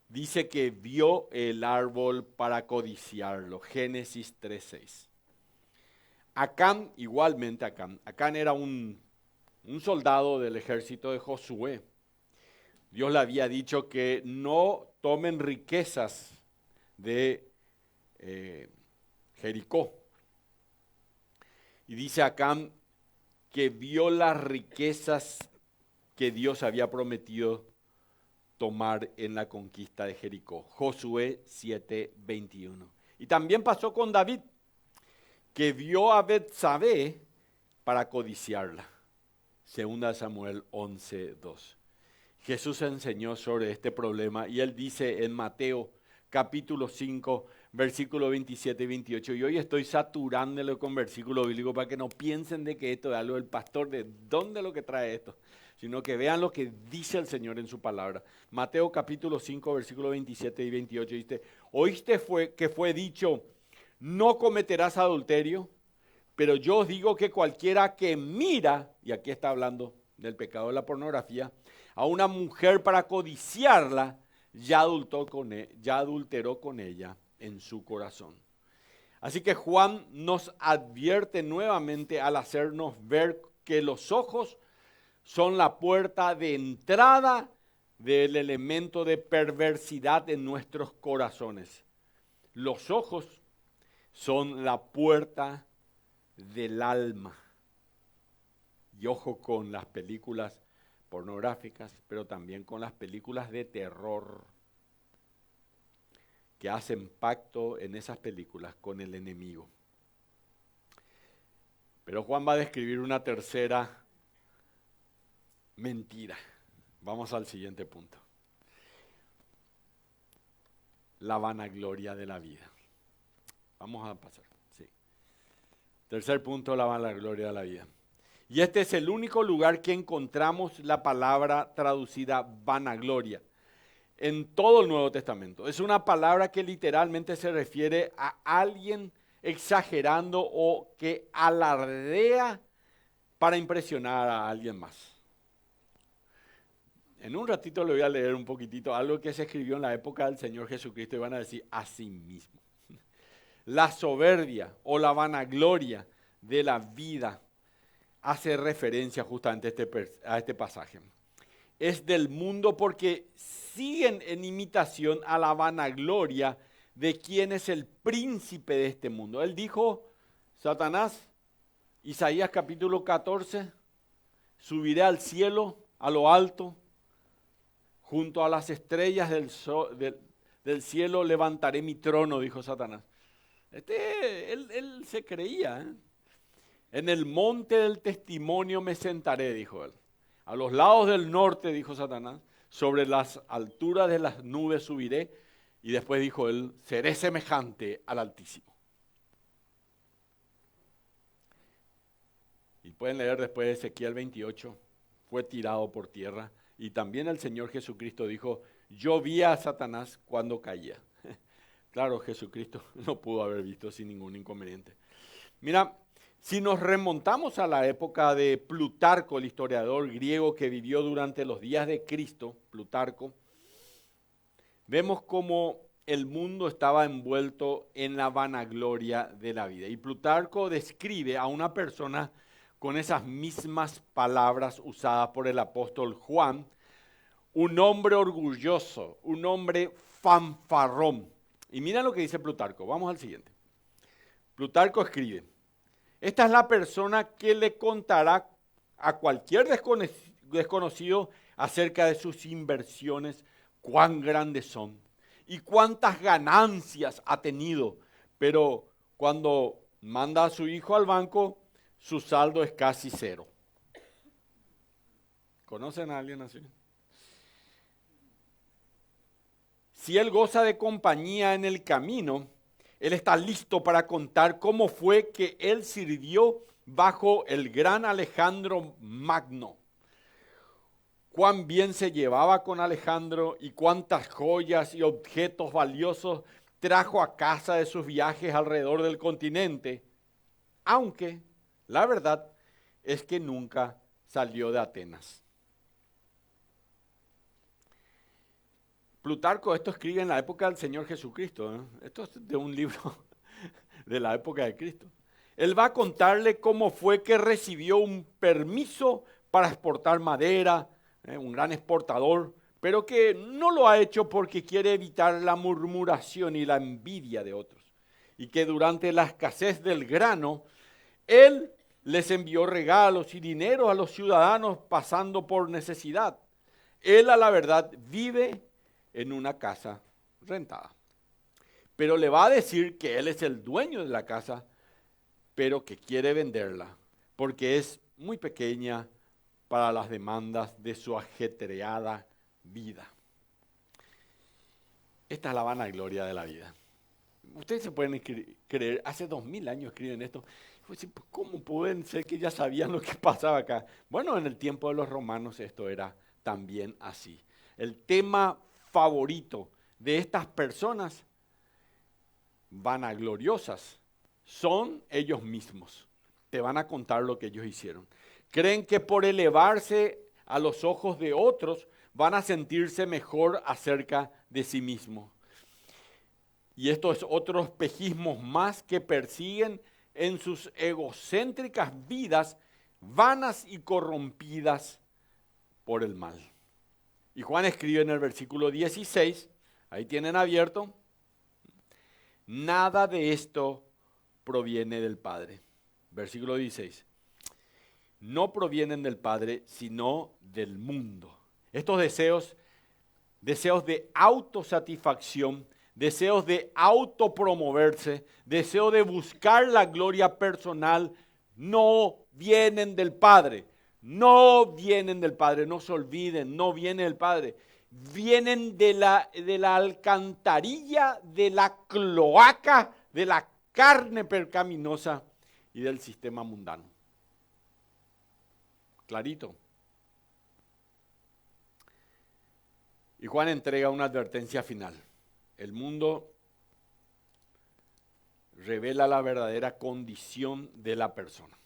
S1: dice que vio el árbol para codiciarlo, Génesis 3:6. Acán, igualmente Acán era un soldado del ejército de Josué. Dios le había dicho que no tomen riquezas de Jericó. Y dice Acán que vio las riquezas que Dios había prometido tomar en la conquista de Jericó. Josué 7:21. Y también pasó con David, que vio a Betsabé para codiciarla. Segunda Samuel 11:2. Jesús enseñó sobre este problema y él dice en Mateo capítulo 5, versículo 27 y 28. Y hoy estoy saturándolo con versículo bíblico para que no piensen de que esto es algo del pastor, de dónde es lo que trae esto, sino que vean lo que dice el Señor en su palabra. Mateo capítulo 5, versículo 27 y 28 dice, oíste que fue dicho, no cometerás adulterio, pero yo os digo que cualquiera que mira, y aquí está hablando del pecado de la pornografía, a una mujer para codiciarla, ya adulteró con ella en su corazón. Así que Juan nos advierte nuevamente al hacernos ver que los ojos son la puerta de entrada del elemento de perversidad en nuestros corazones. Los ojos son la puerta del alma. Y ojo con las películas pornográficas, pero también con las películas de terror que hacen pacto en esas películas con el enemigo. Pero Juan va a describir una tercera mentira. Vamos al siguiente punto. La vanagloria de la vida. Vamos a pasar. Sí. Tercer punto, la vanagloria de la vida. Y este es el único lugar que encontramos la palabra traducida vanagloria en todo el Nuevo Testamento. Es una palabra que literalmente se refiere a alguien exagerando o que alardea para impresionar a alguien más. En un ratito le voy a leer un poquitito algo que se escribió en la época del Señor Jesucristo y van a decir a sí mismo. La soberbia o la vanagloria de la vida hace referencia justamente a este pasaje. Es del mundo porque siguen en imitación a la vanagloria de quien es el príncipe de este mundo. Él dijo, Satanás, Isaías capítulo 14, subiré al cielo, a lo alto, junto a las estrellas del cielo levantaré mi trono, dijo Satanás. Él se creía. En el monte del testimonio me sentaré, dijo él. A los lados del norte, dijo Satanás, sobre las alturas de las nubes subiré. Y después dijo él, seré semejante al Altísimo. Y pueden leer después de Ezequiel 28, fue tirado por tierra. Y también el Señor Jesucristo dijo, yo vi a Satanás cuando caía. Claro, Jesucristo no pudo haber visto sin ningún inconveniente. Mira, si nos remontamos a la época de Plutarco, el historiador griego que vivió durante los días de Cristo, Plutarco, vemos cómo el mundo estaba envuelto en la vanagloria de la vida. Y Plutarco describe a una persona con esas mismas palabras usadas por el apóstol Juan, un hombre orgulloso, un hombre fanfarrón. Y mira lo que dice Plutarco, vamos al siguiente. Plutarco escribe, esta es la persona que le contará a cualquier desconocido acerca de sus inversiones, cuán grandes son y cuántas ganancias ha tenido. Pero cuando manda a su hijo al banco, su saldo es casi cero. ¿Conocen a alguien así? Si él goza de compañía en el camino, él está listo para contar cómo fue que él sirvió bajo el gran Alejandro Magno. Cuán bien se llevaba con Alejandro y cuántas joyas y objetos valiosos trajo a casa de sus viajes alrededor del continente, aunque la verdad es que nunca salió de Atenas. Plutarco esto escribe en la época del Señor Jesucristo, ¿eh? Esto es de un libro de la época de Cristo. Él va a contarle cómo fue que recibió un permiso para exportar madera, un gran exportador, pero que no lo ha hecho porque quiere evitar la murmuración y la envidia de otros. Y que durante la escasez del grano, él les envió regalos y dinero a los ciudadanos pasando por necesidad. Él, a la verdad, vive en una casa rentada. Pero le va a decir que él es el dueño de la casa, pero que quiere venderla, porque es muy pequeña para las demandas de su ajetreada vida. Esta es la vanagloria de la vida. Ustedes se pueden creer, hace 2000 años escriben esto. ¿Cómo pueden ser que ya sabían lo que pasaba acá? Bueno, en el tiempo de los romanos esto era también así. El tema favorito de estas personas vanagloriosas son ellos mismos. Te van a contar lo que ellos hicieron. Creen que por elevarse a los ojos de otros van a sentirse mejor acerca de sí mismos. Y esto es otro espejismo más que persiguen en sus egocéntricas vidas vanas y corrompidas por el mal. Y Juan escribe en el versículo 16, ahí tienen abierto, nada de esto proviene del Padre. Versículo 16, no provienen del Padre, sino del mundo. Estos deseos de autosatisfacción, deseos de autopromoverse, deseos de buscar la gloria personal, no vienen del Padre. No vienen del Padre, no se olviden, no viene del Padre. Vienen de la alcantarilla, de la cloaca, de la carne percaminosa y del sistema mundano. Clarito. Y Juan entrega una advertencia final. El mundo revela la verdadera condición de la persona.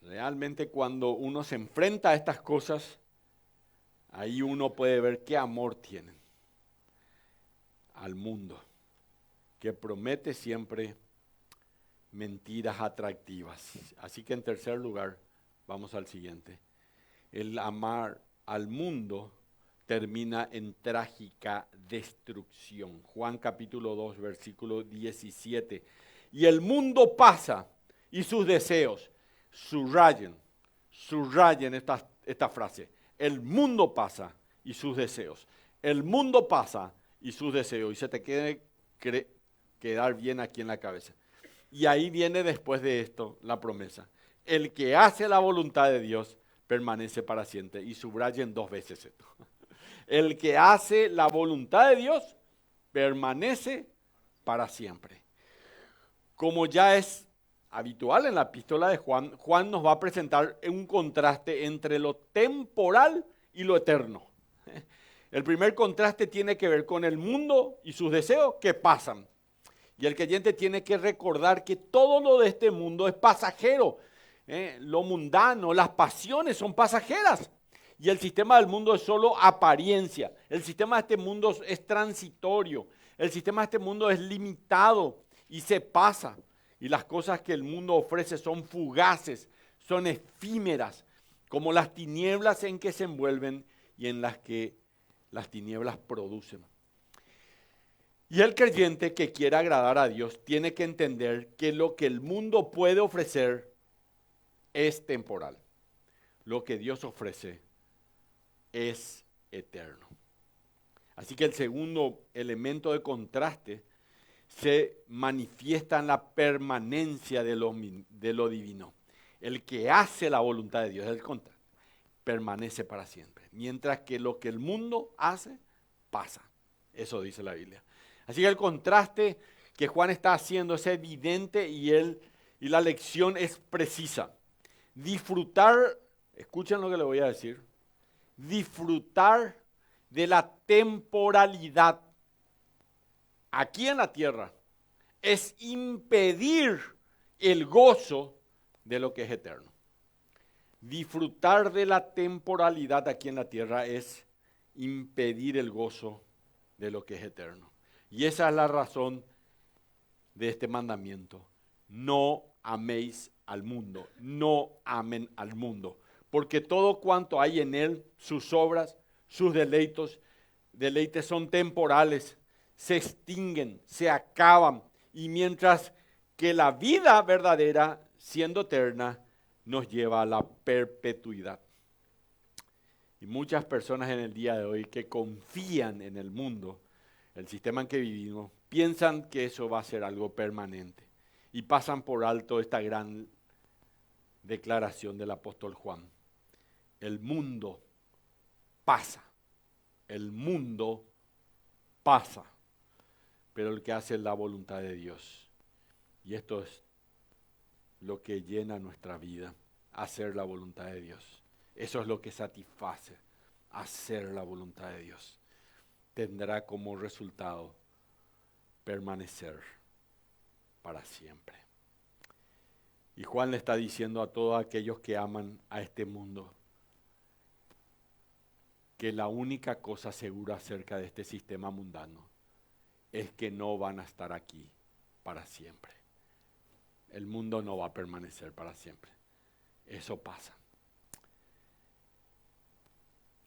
S1: Realmente cuando uno se enfrenta a estas cosas, ahí uno puede ver qué amor tienen al mundo, que promete siempre mentiras atractivas. Así que en tercer lugar, vamos al siguiente. El amar al mundo termina en trágica destrucción. Juan capítulo 2, versículo 17. Y el mundo pasa y sus deseos. Subrayen esta frase. El mundo pasa y sus deseos. El mundo pasa y sus deseos. Y se te quede quedar bien aquí en la cabeza. Y ahí viene después de esto la promesa. El que hace la voluntad de Dios permanece para siempre. Y subrayen 2 veces esto. El que hace la voluntad de Dios permanece para siempre. Como ya es habitual en la epístola de Juan, Juan nos va a presentar un contraste entre lo temporal y lo eterno. El primer contraste tiene que ver con el mundo y sus deseos que pasan. Y el creyente tiene que recordar que todo lo de este mundo es pasajero. Lo mundano, las pasiones son pasajeras. Y el sistema del mundo es solo apariencia. El sistema de este mundo es transitorio. El sistema de este mundo es limitado y se pasa. Y las cosas que el mundo ofrece son fugaces, son efímeras, como las tinieblas en que se envuelven y en las que las tinieblas producen. Y el creyente que quiera agradar a Dios tiene que entender que lo que el mundo puede ofrecer es temporal. Lo que Dios ofrece es eterno. Así que el segundo elemento de contraste se manifiesta en la permanencia de lo divino. El que hace la voluntad de Dios, el contraste, permanece para siempre. Mientras que lo que el mundo hace, pasa. Eso dice la Biblia. Así que el contraste que Juan está haciendo es evidente y la lección es precisa. Disfrutar, escuchen lo que le voy a decir, disfrutar de la temporalidad aquí en la tierra es impedir el gozo de lo que es eterno. Disfrutar de la temporalidad aquí en la tierra es impedir el gozo de lo que es eterno. Y esa es la razón de este mandamiento. No améis al mundo, no amen al mundo, porque todo cuanto hay en él, sus obras, sus deleites son temporales, se extinguen, se acaban, y mientras que la vida verdadera, siendo eterna, nos lleva a la perpetuidad. Y muchas personas en el día de hoy que confían en el mundo, el sistema en que vivimos, piensan que eso va a ser algo permanente y pasan por alto esta gran declaración del apóstol Juan. El mundo pasa, el mundo pasa, pero el que hace la voluntad de Dios. Y esto es lo que llena nuestra vida, hacer la voluntad de Dios. Eso es lo que satisface, hacer la voluntad de Dios. Tendrá como resultado permanecer para siempre. Y Juan le está diciendo a todos aquellos que aman a este mundo que la única cosa segura acerca de este sistema mundano es que no van a estar aquí para siempre. El mundo no va a permanecer para siempre. Eso pasa.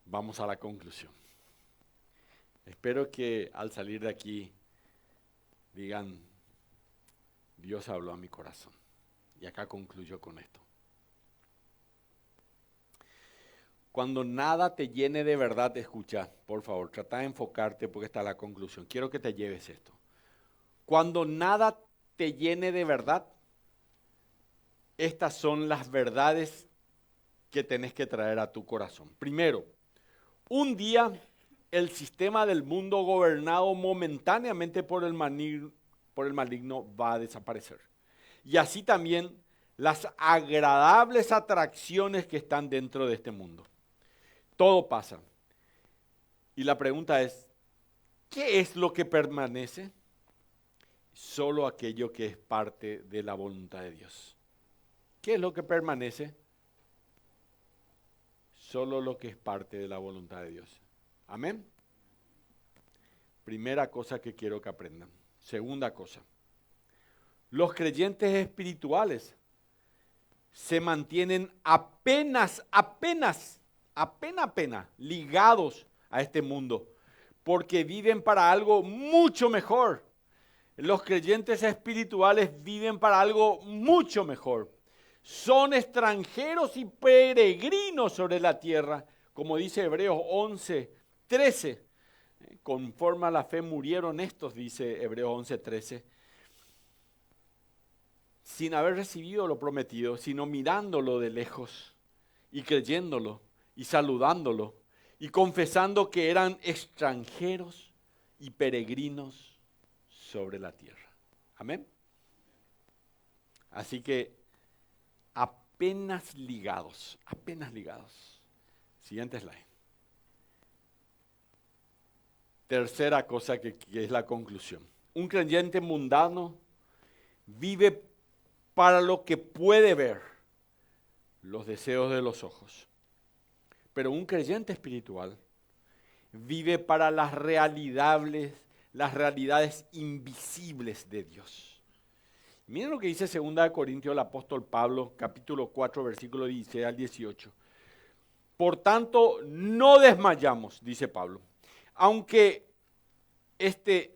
S1: Vamos a la conclusión. Espero que al salir de aquí digan, Dios habló a mi corazón. Y acá concluyo con esto. Cuando nada te llene de verdad, escucha, por favor, trata de enfocarte porque está la conclusión. Quiero que te lleves esto. Cuando nada te llene de verdad, estas son las verdades que tenés que traer a tu corazón. Primero, un día el sistema del mundo gobernado momentáneamente por el maligno va a desaparecer. Y así también las agradables atracciones que están dentro de este mundo. Todo pasa. Y la pregunta es, ¿qué es lo que permanece? Solo aquello que es parte de la voluntad de Dios. ¿Qué es lo que permanece? Solo lo que es parte de la voluntad de Dios. Amén. Primera cosa que quiero que aprendan. Segunda cosa. Los creyentes espirituales se mantienen apenas ligados a este mundo, porque viven para algo mucho mejor. Los creyentes espirituales viven para algo mucho mejor. Son extranjeros y peregrinos sobre la tierra, como dice Hebreos 11:13. Conforme a la fe murieron estos, dice Hebreos 11:13. sin haber recibido lo prometido, sino mirándolo de lejos y creyéndolo y saludándolo y confesando que eran extranjeros y peregrinos sobre la tierra. Amén. Así que apenas ligados. Siguiente slide. Tercera cosa que es la conclusión. Un creyente mundano vive para lo que puede ver, los deseos de los ojos. Pero un creyente espiritual vive para las realidades invisibles de Dios. Miren lo que dice 2 Corintios el apóstol Pablo, capítulo 4, versículo 16 al 18. Por tanto, no desmayamos, dice Pablo, aunque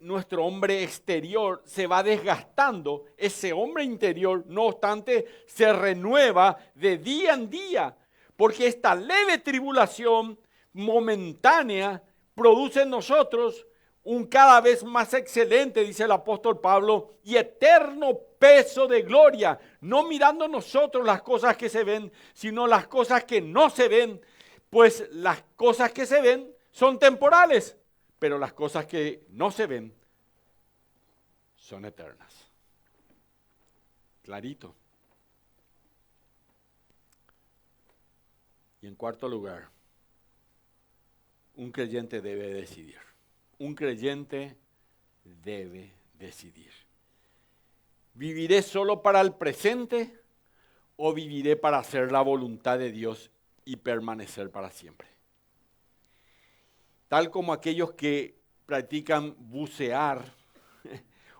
S1: nuestro hombre exterior se va desgastando, ese hombre interior, no obstante, se renueva de día en día, porque esta leve tribulación momentánea produce en nosotros un cada vez más excelente, dice el apóstol Pablo, y eterno peso de gloria, no mirando nosotros las cosas que se ven, sino las cosas que no se ven, pues las cosas que se ven son temporales, pero las cosas que no se ven son eternas. Clarito. Y en cuarto lugar, un creyente debe decidir. Un creyente debe decidir. ¿Viviré solo para el presente o viviré para hacer la voluntad de Dios y permanecer para siempre? Tal como aquellos que practican bucear,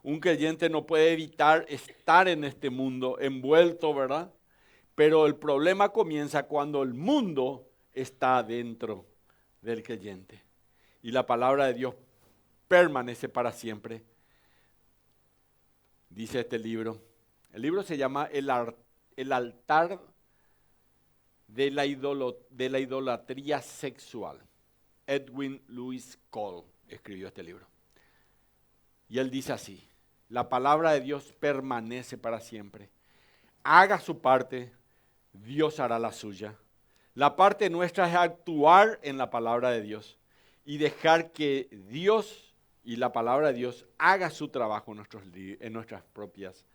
S1: un creyente no puede evitar estar en este mundo envuelto, ¿verdad? Pero el problema comienza cuando el mundo está dentro del creyente. Y la palabra de Dios permanece para siempre. Dice este libro. El libro se llama El altar de la idolatría sexual. Edwin Lewis Cole escribió este libro. Y él dice así: la palabra de Dios permanece para siempre. Haga su parte, Dios hará la suya. La parte nuestra es actuar en la palabra de Dios y dejar que Dios y la palabra de Dios haga su trabajo en nuestras propias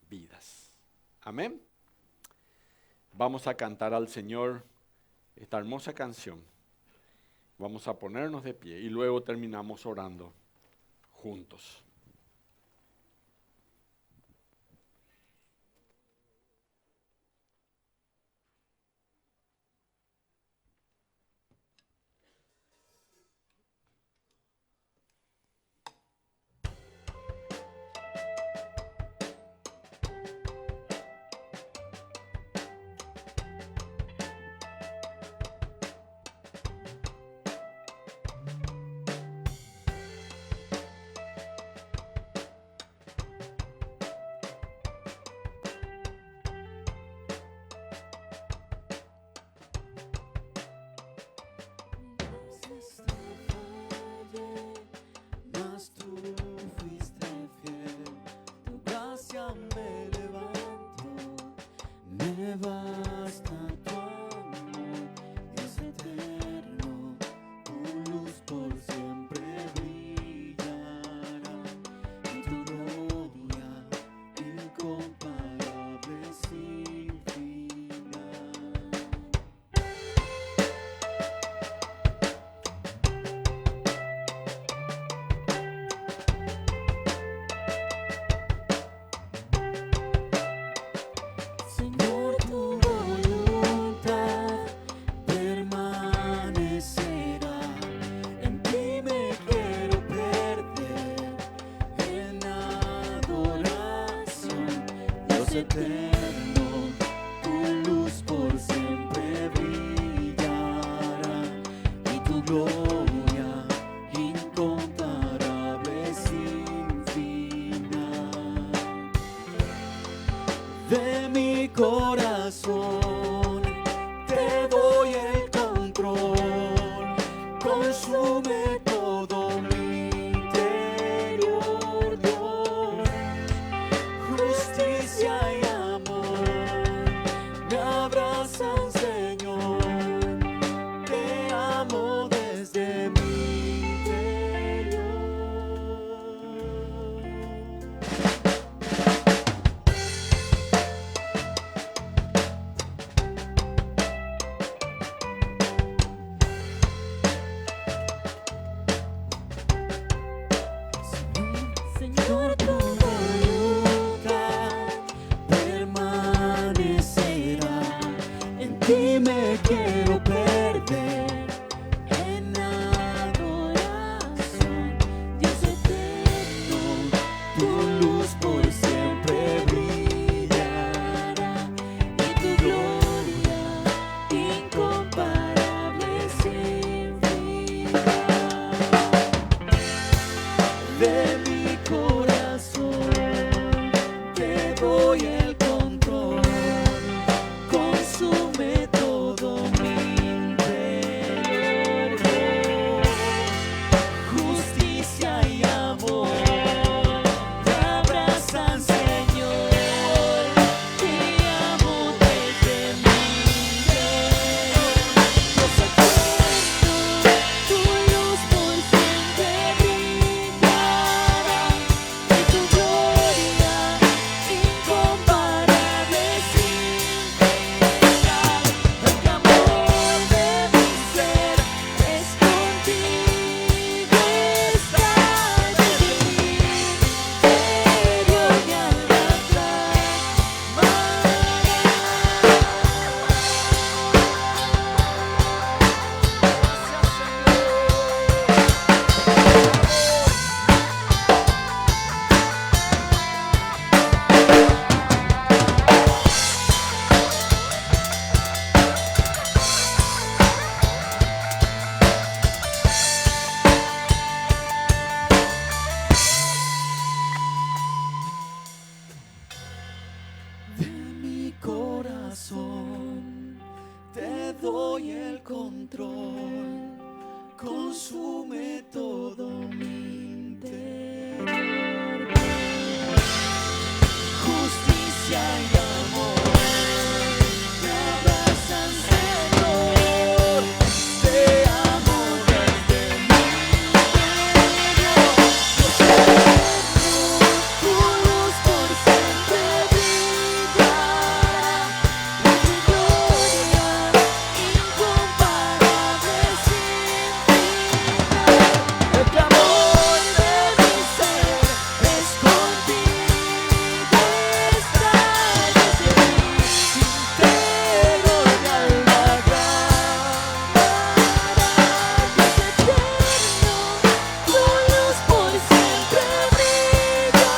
S1: vidas. Amén. Vamos a cantar al Señor esta hermosa canción. Vamos a ponernos de pie y luego terminamos orando juntos.
S2: y me quiero perder en adoración. Dios eterno, tu luz por siempre brillará y tu gloria incomparable sin fin. De mi corazón te doy el control, consume todo mi interior. Justicia y amor te abrazan, Señor. Te amo desde mi interior. Dios eterno, tu luz por siempre brillará y tu gloria incomparable sin final. El clamor de mi ser es contigo estar desde mi interior, mi alma de mi corazón te doy el control, consume todo mi interior. Justicia y amor te abrazan, Señor. Te amo desde mi interior. Dios eterno, tu luz por siempre brillará y tu gloria incomparable sin final. El clamor de mi ser es contigo estar desde mi interior, mi alma clamará. Dios eterno, tu luz por siempre brillará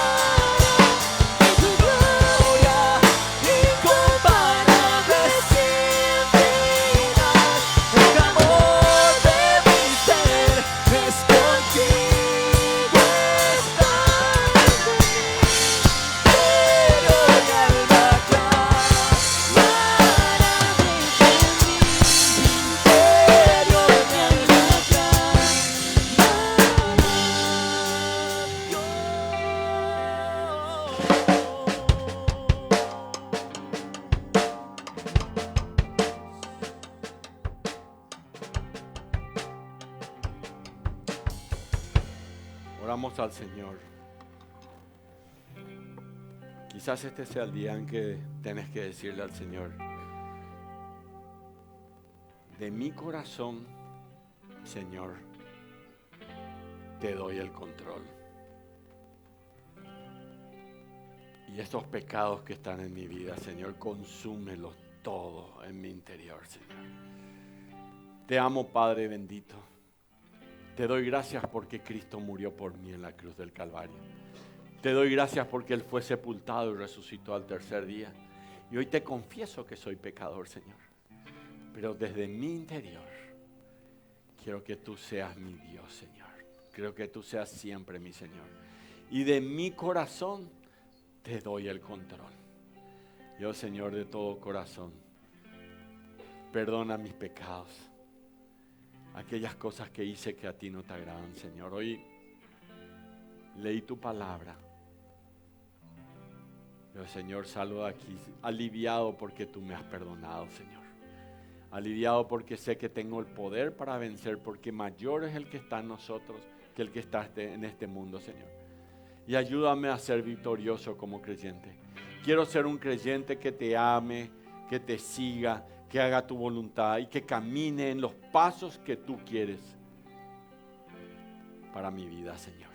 S2: y tu gloria incomparable sin final. El clamor de mi ser es contigo estar desde mi interior, mi alma clamará desde mi interior, mi alma
S1: Oramos al Señor. Quizás este sea el día en que tienes que decirle al Señor: de mi corazón, Señor, te doy el control. Y estos pecados que están en mi vida, Señor, consúmelos todos en mi interior, Señor. Te amo, Padre bendito. Te doy gracias porque Cristo murió por mí en la cruz del Calvario. Te doy gracias porque Él fue sepultado y resucitó al tercer día. Y hoy te confieso que soy pecador, Señor. Pero desde mi interior quiero que tú seas mi Dios, Señor. Quiero que tú seas siempre mi Señor. Y de mi corazón te doy el control. Yo, Señor, de todo corazón, perdona mis pecados. Aquellas cosas que hice que a ti no te agradan, Señor. Hoy leí tu palabra. Yo, Señor, salgo de aquí aliviado porque tú me has perdonado, Señor. Aliviado porque sé que tengo el poder para vencer, porque mayor es el que está en nosotros que el que está en este mundo, Señor. Y ayúdame a ser victorioso como creyente. Quiero ser un creyente que te ame, que te siga, que haga tu voluntad y que camine en los pasos que tú quieres para mi vida, Señor.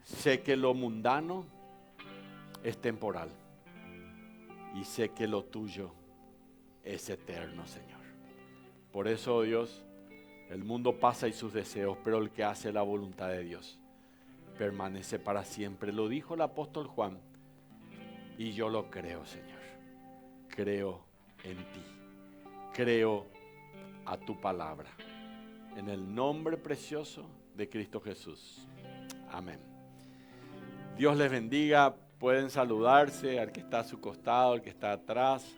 S1: Sé que lo mundano es temporal y sé que lo tuyo es eterno, Señor. Por eso, oh Dios, el mundo pasa y sus deseos, pero el que hace la voluntad de Dios permanece para siempre. Lo dijo el apóstol Juan y yo lo creo, Señor. Creo en ti. Creo a tu palabra. En el nombre precioso de Cristo Jesús. Amén. Dios les bendiga. Pueden saludarse al que está a su costado, al que está atrás.